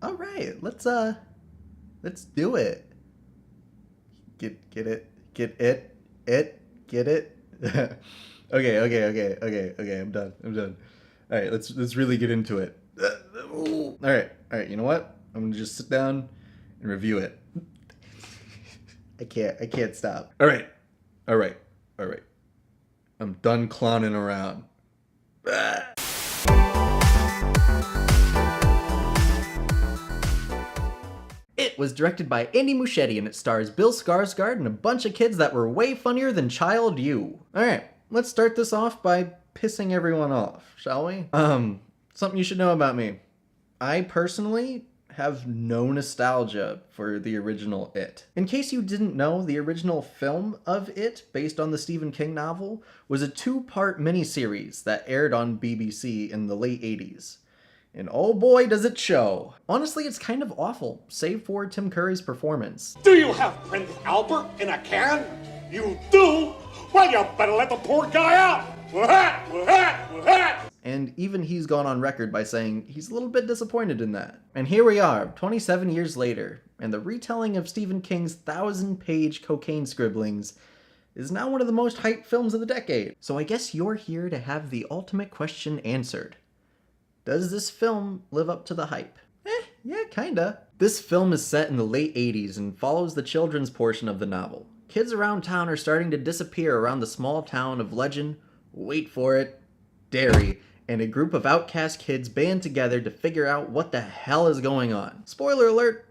All right, let's do it. Get it, get it. Okay. I'm done. All right, let's really get into it. All right. You know what? I'm gonna just sit down and review it. I can't stop. All right, all right. I'm done clowning around. It was directed by Andy Muschietti and it stars Bill Skarsgård and a bunch of kids that were way funnier than Child You. Alright, let's start this off by pissing everyone off, shall we? Something you should know about me. I personally have no nostalgia for the original It. In case you didn't know, the original film of It, based on the Stephen King novel, was a two-part miniseries that aired on BBC in the late 80s. And oh boy, does it show. Honestly, it's kind of awful, save for Tim Curry's performance. Do you have Prince Albert in a can? You do? Well, you better let the poor guy out. And even he's gone on record by saying he's a little bit disappointed in that. And here we are, 27 years later, and the retelling of Stephen King's 1,000-page cocaine scribblings is now one of the most hyped films of the decade. So I guess you're here to have the ultimate question answered. Does this film live up to the hype? Yeah, kinda. This film is set in the late 80s and follows the children's portion of the novel. Kids around town are starting to disappear around the small town of Legend, wait for it, Derry, and a group of outcast kids band together to figure out what the hell is going on. Spoiler alert,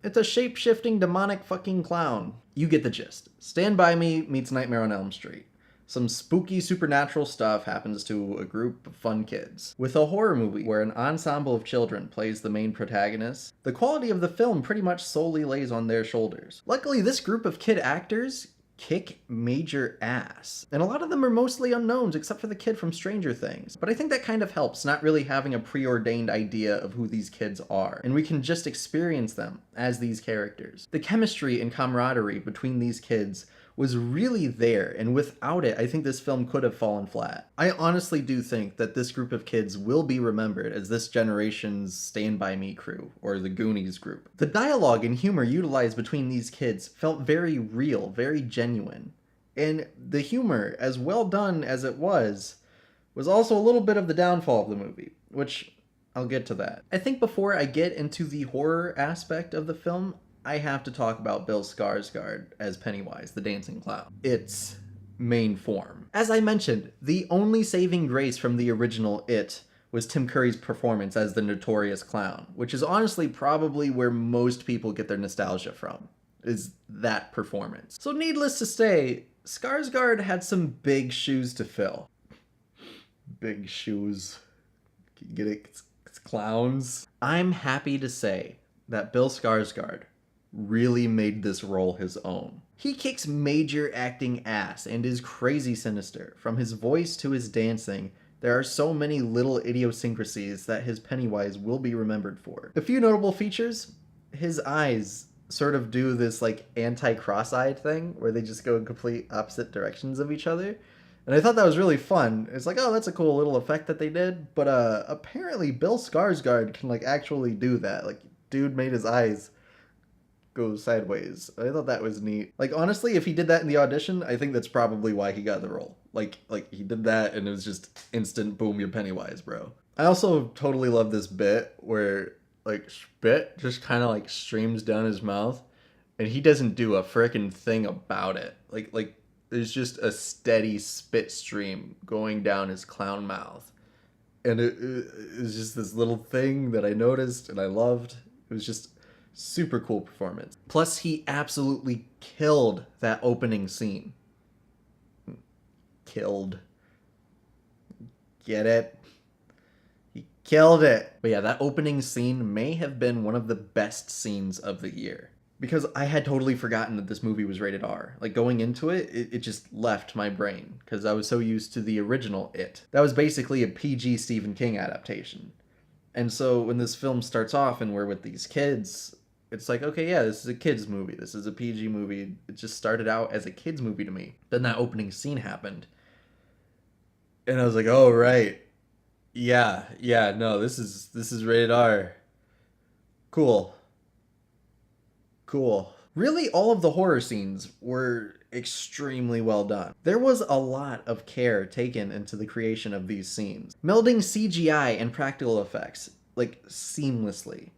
it's a shape-shifting demonic fucking clown. You get the gist. Stand By Me meets Nightmare on Elm Street. Some spooky supernatural stuff happens to a group of fun kids. With a horror movie where an ensemble of children plays the main protagonist, the quality of the film pretty much solely lays on their shoulders. Luckily, this group of kid actors kick major ass. And a lot of them are mostly unknowns except for the kid from Stranger Things. But I think that kind of helps, not really having a preordained idea of who these kids are. And we can just experience them as these characters. The chemistry and camaraderie between these kids was really there, and without it, I think this film could have fallen flat. I honestly do think that this group of kids will be remembered as this generation's Stand By Me crew, or the Goonies group. The dialogue and humor utilized between these kids felt very real, very genuine. And the humor, as well done as it was also a little bit of the downfall of the movie, which I'll get to that. I think before I get into the horror aspect of the film, I have to talk about Bill Skarsgård as Pennywise, the dancing clown. Its main form. As I mentioned, the only saving grace from the original It was Tim Curry's performance as the notorious clown, which is honestly probably where most people get their nostalgia from, is that performance. So needless to say, Skarsgård had some big shoes to fill. Big shoes. Get it? It's clowns. I'm happy to say that Bill Skarsgård really made this role his own. He kicks major acting ass and is crazy sinister. From his voice to his dancing, there are so many little idiosyncrasies that his Pennywise will be remembered for. A few notable features: his eyes sort of do this like anti-cross-eyed thing where they just go in complete opposite directions of each other. And I thought that was really fun. It's like, oh, that's a cool little effect that they did. But apparently Bill Skarsgård can like actually do that. Like, dude made his eyes go sideways. I thought that was neat. Like, honestly, if he did that in the audition, I think that's probably why he got the role. Like he did that and it was just instant boom, you're Pennywise, bro. I also totally love this bit where like spit just kind of like streams down his mouth and he doesn't do a frickin' thing about it. Like there's just a steady spit stream going down his clown mouth. And it was just this little thing that I noticed and I loved. It was just super cool performance. Plus, he absolutely killed that opening scene. Killed. Get it? He killed it. But yeah, that opening scene may have been one of the best scenes of the year. Because I had totally forgotten that this movie was rated R. Like, going into it, it just left my brain. Because I was so used to the original It. That was basically a PG Stephen King adaptation. And so when this film starts off and we're with these kids, it's like, okay, yeah, this is a kid's movie. This is a PG movie. It just started out as a kid's movie to me. Then that opening scene happened. And I was like, oh, right. Yeah, no, this is rated R. Cool. Cool. Really, all of the horror scenes were extremely well done. There was a lot of care taken into the creation of these scenes, melding CGI and practical effects, like, seamlessly.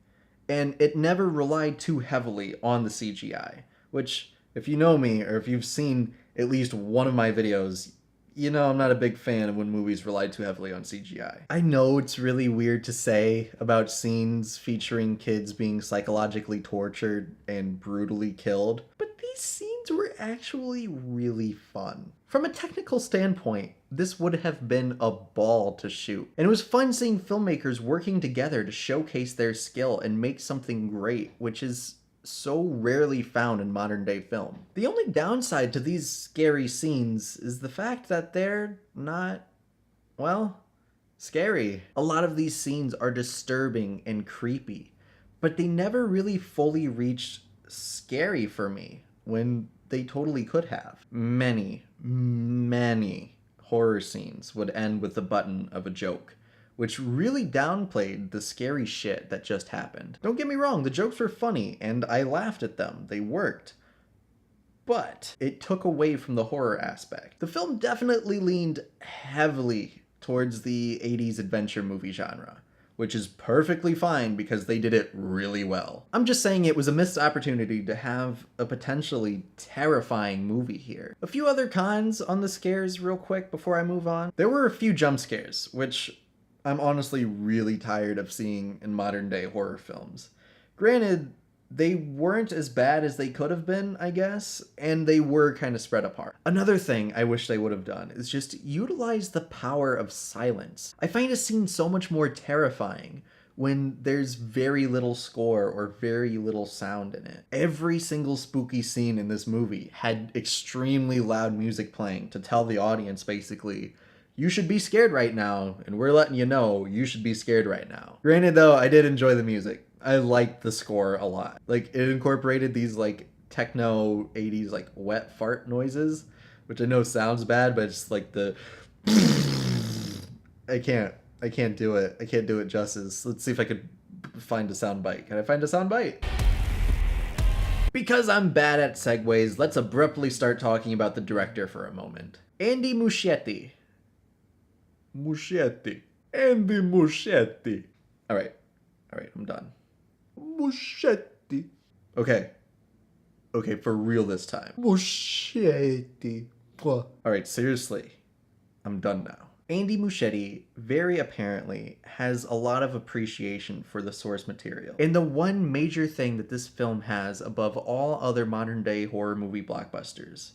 And it never relied too heavily on the CGI, which, if you know me, or if you've seen at least one of my videos, you know I'm not a big fan of when movies rely too heavily on CGI. I know it's really weird to say about scenes featuring kids being psychologically tortured and brutally killed, but these scenes were actually really fun. From a technical standpoint, this would have been a ball to shoot. And it was fun seeing filmmakers working together to showcase their skill and make something great, which is so rarely found in modern day film. The only downside to these scary scenes is the fact that they're not, well, scary. A lot of these scenes are disturbing and creepy, but they never really fully reached scary for me when they totally could have. Many horror scenes would end with the button of a joke, which really downplayed the scary shit that just happened. Don't get me wrong, the jokes were funny, and I laughed at them. They worked. But it took away from the horror aspect. The film definitely leaned heavily towards the 80s adventure movie genre, which is perfectly fine because they did it really well. I'm just saying it was a missed opportunity to have a potentially terrifying movie here. A few other cons on the scares real quick before I move on. There were a few jump scares, which I'm honestly really tired of seeing in modern day horror films. Granted, they weren't as bad as they could have been, I guess, and they were kind of spread apart. Another thing I wish they would have done is just utilize the power of silence. I find a scene so much more terrifying when there's very little score or very little sound in it. Every single spooky scene in this movie had extremely loud music playing to tell the audience basically, you should be scared right now, and we're letting you know you should be scared right now. Granted though, I did enjoy the music. I liked the score a lot. Like, it incorporated these like techno 80s like wet fart noises, which I know sounds bad, but it's like the I can't do it. I can't do it justice. Let's see if I could find a sound bite. Can I find a sound bite? Because I'm bad at segues, let's abruptly start talking about the director for a moment. Andy Muschietti. Andy Muschietti. All right, I'm done. Muschietti. Okay, for real this time. Muschietti. All right, seriously, I'm done now. Andy Muschietti very apparently has a lot of appreciation for the source material. And the one major thing that this film has above all other modern day horror movie blockbusters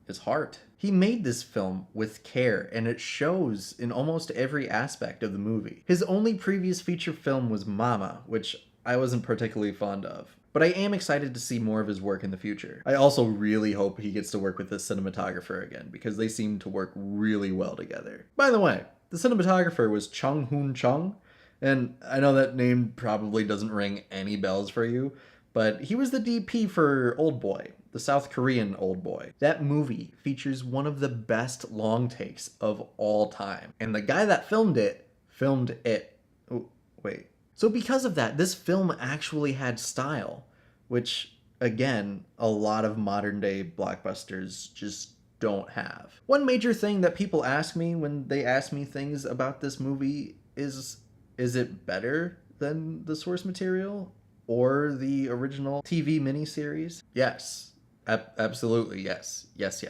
is heart. He made this film with care, and it shows in almost every aspect of the movie. His only previous feature film was Mama, which I wasn't particularly fond of, but I am excited to see more of his work in the future. I also really hope he gets to work with this cinematographer again, because they seem to work really well together. By the way, the cinematographer was Chung Hoon Chung, and I know that name probably doesn't ring any bells for you, but he was the DP for Old Boy, the South Korean Old Boy. That movie features one of the best long takes of all time. And the guy that filmed it. Oh, wait. So because of that, this film actually had style, which, again, a lot of modern day blockbusters just don't have. One major thing that people ask me when they ask me things about this movie is it better than the source material or the original TV miniseries? Yes. Absolutely, yes. Yes.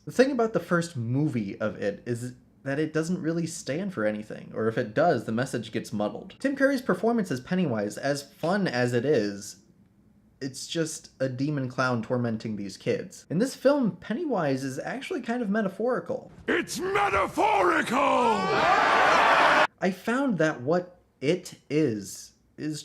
The thing about the first movie of it is that it doesn't really stand for anything, or if it does, the message gets muddled. Tim Curry's performance as Pennywise, as fun as it is, it's just a demon clown tormenting these kids. In this film, Pennywise is actually kind of metaphorical. It's metaphorical! I found that what it is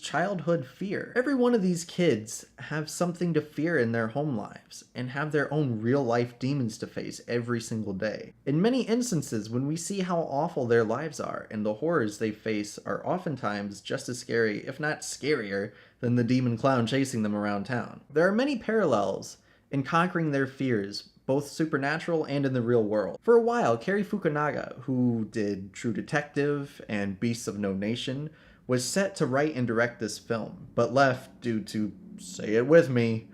childhood fear. Every one of these kids have something to fear in their home lives and have their own real life demons to face every single day. In many instances, when we see how awful their lives are and the horrors they face are oftentimes just as scary, if not scarier, than the demon clown chasing them around town. There are many parallels in conquering their fears, both supernatural and in the real world. For a while, Cary Fukunaga, who did True Detective and Beasts of No Nation, was set to write and direct this film, but left due to, say it with me,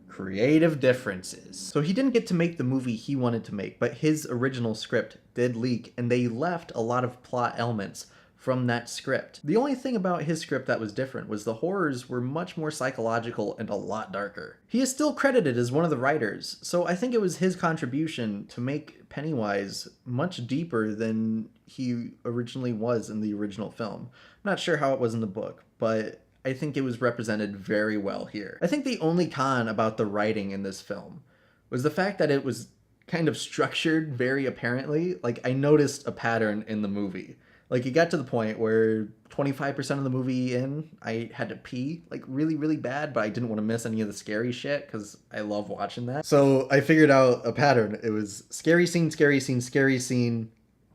creative differences. So he didn't get to make the movie he wanted to make, but his original script did leak, and they left a lot of plot elements from that script. The only thing about his script that was different was the horrors were much more psychological and a lot darker. He is still credited as one of the writers, so I think it was his contribution to make Pennywise much deeper than he originally was in the original film. I'm not sure how it was in the book, but I think it was represented very well here. I think the only con about the writing in this film was the fact that it was kind of structured very apparently. Like, I noticed a pattern in the movie. Like, it got to the point where 25% of the movie in, I had to pee, like, really, really bad, but I didn't want to miss any of the scary shit, because I love watching that. So I figured out a pattern. It was scary scene, scary scene, scary scene,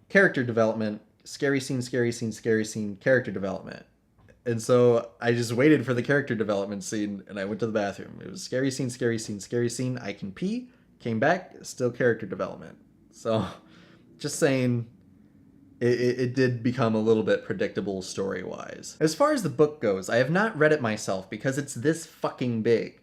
character development, scary scene, scary scene, scary scene, character development. And so I just waited for the character development scene, and I went to the bathroom. It was scary scene, scary scene, scary scene, I can pee, came back, still character development. So, just saying, it did become a little bit predictable story-wise. As far as the book goes, I have not read it myself because it's this fucking big.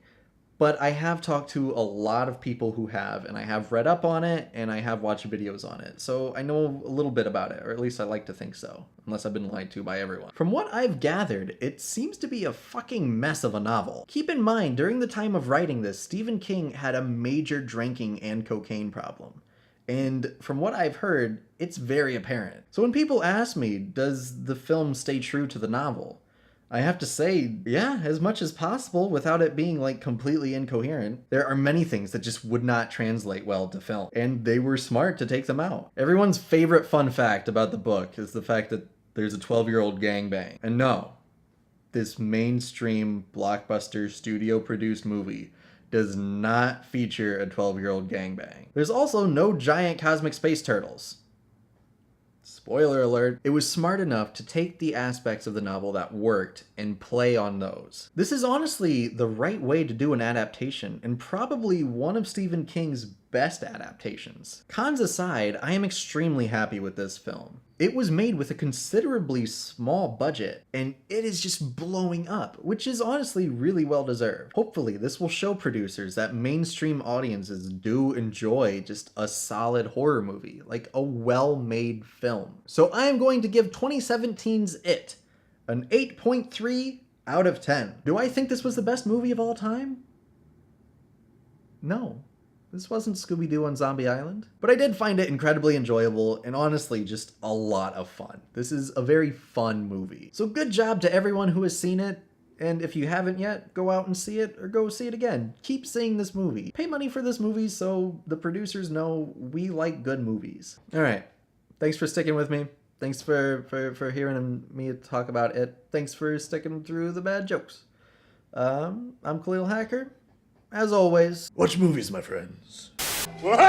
But I have talked to a lot of people who have, and I have read up on it, and I have watched videos on it. So I know a little bit about it, or at least I like to think so, unless I've been lied to by everyone. From what I've gathered, it seems to be a fucking mess of a novel. Keep in mind, during the time of writing this, Stephen King had a major drinking and cocaine problem. And from what I've heard, it's very apparent. So when people ask me, does the film stay true to the novel? I have to say, yeah, as much as possible without it being like completely incoherent. There are many things that just would not translate well to film, and they were smart to take them out. Everyone's favorite fun fact about the book is the fact that there's a 12-year-old gangbang. And no, this mainstream blockbuster studio-produced movie does not feature a 12-year-old gangbang. There's also no giant cosmic space turtles. Spoiler alert, it was smart enough to take the aspects of the novel that worked and play on those. This is honestly the right way to do an adaptation, and probably one of Stephen King's best adaptations. Cons aside, I am extremely happy with this film. It was made with a considerably small budget, and it is just blowing up, which is honestly really well deserved. Hopefully, this will show producers that mainstream audiences do enjoy just a solid horror movie, like a well-made film. So I am going to give 2017's It an 8.3 out of 10. Do I think this was the best movie of all time? No. This wasn't Scooby-Doo on Zombie Island. But I did find it incredibly enjoyable and honestly just a lot of fun. This is a very fun movie. So good job to everyone who has seen it. And if you haven't yet, go out and see it or go see it again. Keep seeing this movie. Pay money for this movie so the producers know we like good movies. All right. Thanks for sticking with me. Thanks for hearing me talk about it. Thanks for sticking through the bad jokes. I'm Khalil Hacker. As always, watch movies, my friends. What?